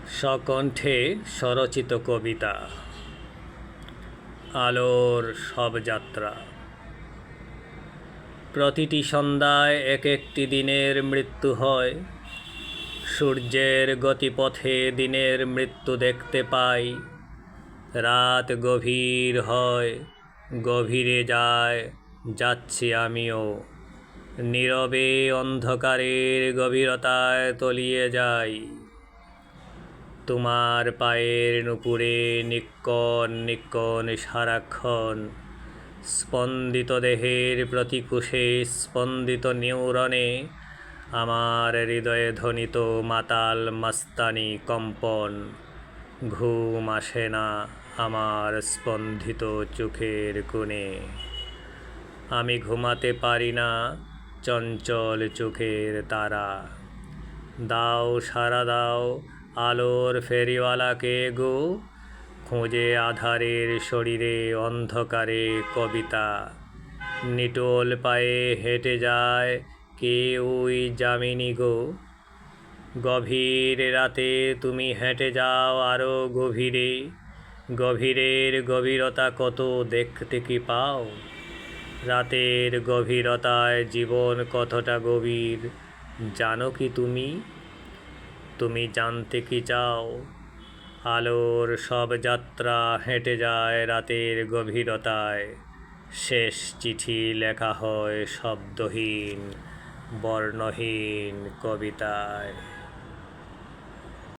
স্বকণ্ঠে স্বরচিত কবিতা। আলোর সব যাত্রা। প্রতিটি সন্ধ্যায় এক একটি দিনের মৃত্যু হয়। সূর্যের গতিপথে দিনের মৃত্যু দেখতে পাই। রাত গভীর হয়, গভীরে যায়, যাচ্ছি আমিও। নীরবে অন্ধকারের গভীরতায় তলিয়ে যাই। তোমার পায়ের নুপুরে নিক্কণ নিক্কণ সারাক্ষণ। স্পন্দিত দেহের প্রতিকুষে স্পন্দিত নিউরনে আমার হৃদয়ে ধ্বনিত মাতাল মাস্তানি কম্পন। ঘুম আসে না আমার স্পন্দিত চোখের কোণে। আমি ঘুমাতে পারি না চঞ্চল চোখের তারা। দাও সারা দাও আলোর ফেরিওয়ালাকে গো, খোঁজে আধারের শরীরে অন্ধকারে কবিতা। নিটোল পায়ে হেঁটে যায় কে ওই যামিনী গো। গভীর রাতে তুমি হেঁটে যাও আরও গভীরে। গভীরের গভীরতা কত দেখতে কি পাও। রাতের গভীরতায় জীবন কতটা গভীর জানো কি তুমি? তুমি জানতে কি চাও? আলোর সব যাত্রা হেঁটে যায় রাতের গভীরতায়। শেষ চিঠি লেখা হয় শব্দহীন বর্ণহীন কবিতায়।